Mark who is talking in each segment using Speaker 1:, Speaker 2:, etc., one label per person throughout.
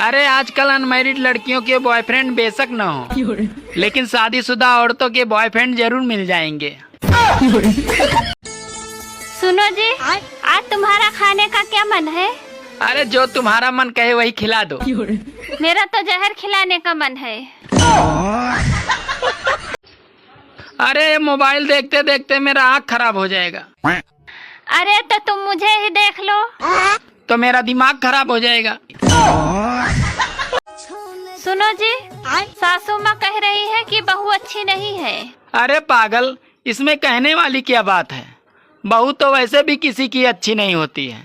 Speaker 1: अरे आजकल अनमैरिड लड़कियों के बॉयफ्रेंड बेशक न हो, लेकिन शादीशुदा औरतों के बॉयफ्रेंड जरूर मिल जाएंगे।
Speaker 2: सुनो जी, आज तुम्हारा खाने का क्या मन है?
Speaker 1: अरे जो तुम्हारा मन कहे वही खिला दो।
Speaker 2: मेरा तो जहर खिलाने का मन है।
Speaker 1: अरे मोबाइल देखते देखते मेरा आँख खराब हो जाएगा।
Speaker 2: अरे तो तुम मुझे ही देख लो।
Speaker 1: तो मेरा दिमाग खराब हो जाएगा।
Speaker 2: सुनो जी, सासू माँ कह रही है कि बहू अच्छी नहीं है।
Speaker 1: अरे पागल, इसमें कहने वाली क्या बात है? बहू तो वैसे भी किसी की अच्छी नहीं होती है।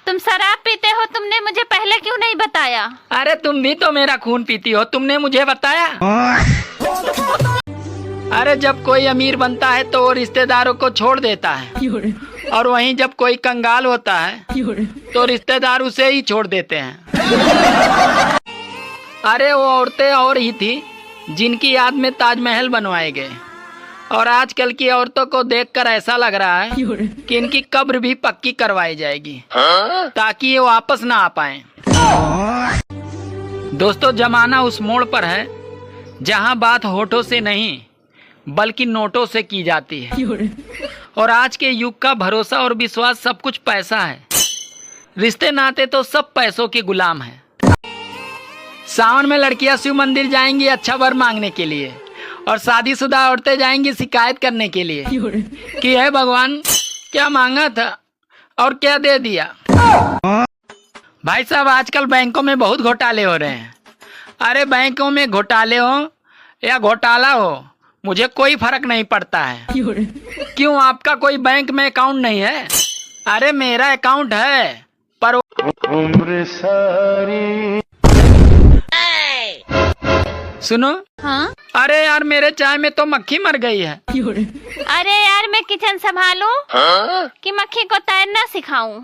Speaker 2: तुम शराब पीते हो, तुमने मुझे पहले क्यों नहीं बताया?
Speaker 1: अरे तुम भी तो मेरा खून पीती हो, तुमने मुझे बताया? अरे जब कोई अमीर बनता है तो वो रिश्तेदारों को छोड़ देता है, और वहीं जब कोई कंगाल होता है तो रिश्तेदार उसे ही छोड़ देते हैं। अरे वो औरतें और ही थी जिनकी याद में ताजमहल बनवाए गए, और आजकल की औरतों को देखकर ऐसा लग रहा है कि इनकी कब्र भी पक्की करवाई जाएगी ताकि ये वापस ना आ पाए। दोस्तों, जमाना उस मोड़ पर है जहां बात होठों से नहीं बल्कि नोटों से की जाती है, और आज के युग का भरोसा और विश्वास सब कुछ पैसा है। रिश्ते नाते तो सब पैसों के गुलाम हैं। सावन में लड़कियां शिव मंदिर जाएंगी अच्छा वर मांगने के लिए, और शादीशुदा औरतें जाएंगी शिकायत करने के लिए कि हे भगवान, क्या मांगा था और क्या दे दिया। भाई साहब, आजकल बैंकों में बहुत घोटाले हो रहे हैं। अरे बैंकों में घोटाले हो या घोटाला हो, मुझे कोई फर्क नहीं पड़ता है। क्यों, आपका कोई बैंक में अकाउंट नहीं है? अरे मेरा अकाउंट है, पर उम्र सारी। सुनो।
Speaker 2: हाँ?
Speaker 1: अरे यार, मेरे चाय में तो मक्खी मर गई है।
Speaker 2: अरे यार, मैं किचन संभालूं कि मक्खी को तैरना सिखाऊं?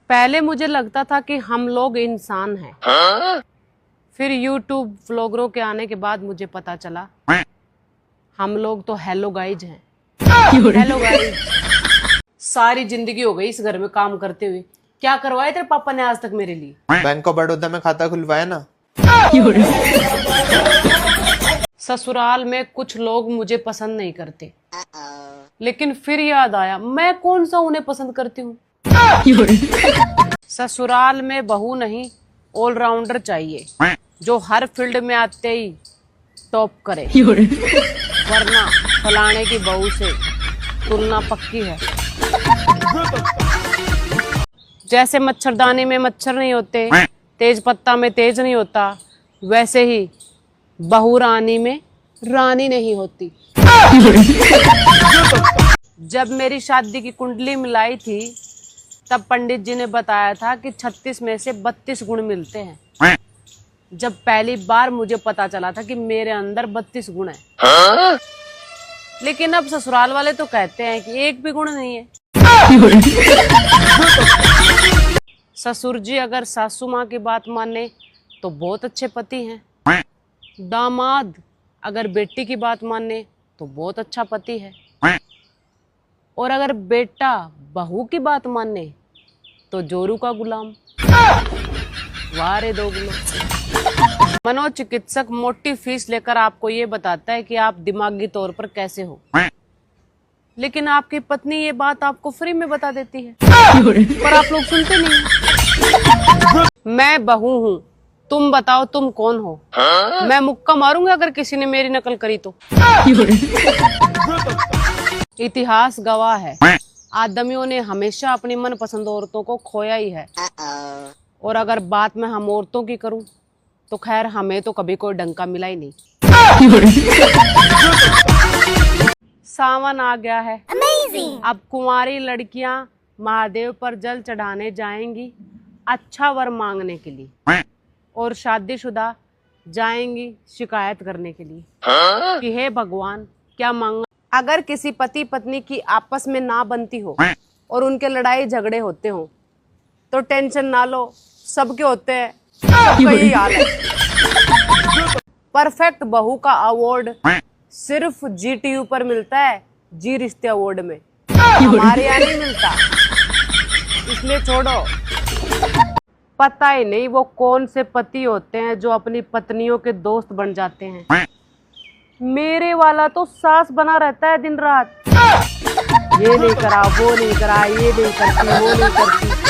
Speaker 3: पहले मुझे लगता था कि हम लोग इंसान हैं। फिर YouTube व्लॉगरों के आने के बाद मुझे पता चला हम लोग तो हेलो गाइज हैं। हेलो गाइज, सारी जिंदगी हो गई इस घर में काम करते हुए। क्या करवाए तेरे पापा ने आज तक मेरे लिए?
Speaker 4: बैंक ऑफ बड़ौदा में खाता खुलवाया ना।
Speaker 3: ससुराल में कुछ लोग मुझे पसंद नहीं करते, लेकिन फिर याद आया मैं कौन सा उन्हें पसंद करती हूँ। ससुराल में बहू नहीं, ऑलराउंडर चाहिए जो हर फील्ड में आते ही टॉप करे, वरना फलाने की बहू से तुलना पक्की है। जैसे मच्छरदानी में मच्छर नहीं होते, तेज पत्ता में तेज नहीं होता, वैसे ही बहू रानी में रानी नहीं होती। जब मेरी शादी की कुंडली मिलाई थी तब पंडित जी ने बताया था कि 36 में से 32 गुण मिलते हैं। जब पहली बार मुझे पता चला था कि मेरे अंदर 32 गुण है, लेकिन अब ससुराल वाले तो कहते हैं कि एक भी गुण नहीं है। ससुर जी अगर सासू माँ की बात माने तो बहुत अच्छे पति हैं। दामाद अगर बेटी की बात माने तो बहुत अच्छा पति है, और अगर बेटा बहू की बात माने तो जोरू का गुलाम। वाह रे दो गुलाम। मनोचिकित्सक मोटी फीस लेकर आपको ये बताता है कि आप दिमागी तौर पर कैसे हो, लेकिन आपकी पत्नी ये बात आपको फ्री में बता देती है, पर आप लोग सुनते नहीं। मैं बहू हूँ, तुम बताओ तुम कौन हो? मैं मुक्का मारूंगा अगर किसी ने मेरी नकल करी तो। इतिहास गवाह है, आदमियों ने हमेशा अपनी मनपसंद औरतों को खोया ही है, और अगर बात मैं हम औरतों की करूं तो खैर हमें तो कभी कोई डंका मिला ही नहीं। सावन आ गया है। अब कुंवारी लड़कियां महादेव पर जल चढ़ाने जाएंगी अच्छा वर मांगने के लिए, और शादीशुदा जाएंगी शिकायत करने के लिए कि हे भगवान, क्या मांगा। अगर किसी पति पत्नी की आपस में ना बनती हो और उनके लड़ाई झगड़े होते हो तो टेंशन ना लो, सबके होते हैं, सबका यही हाल है। परफेक्ट बहू का अवार्ड सिर्फ GTU पर मिलता है, जी रिश्ते अवार्ड में। हमारे यहाँ नहीं मिलता, इसलिए छोड़ो। पता ही नहीं वो कौन से पति होते हैं जो अपनी पत्नियों के दोस्त बन जाते हैं। मेरे वाला तो सास बना रहता है दिन रात, ये नहीं करा, वो नहीं करा, ये नहीं करती, वो नहीं करती।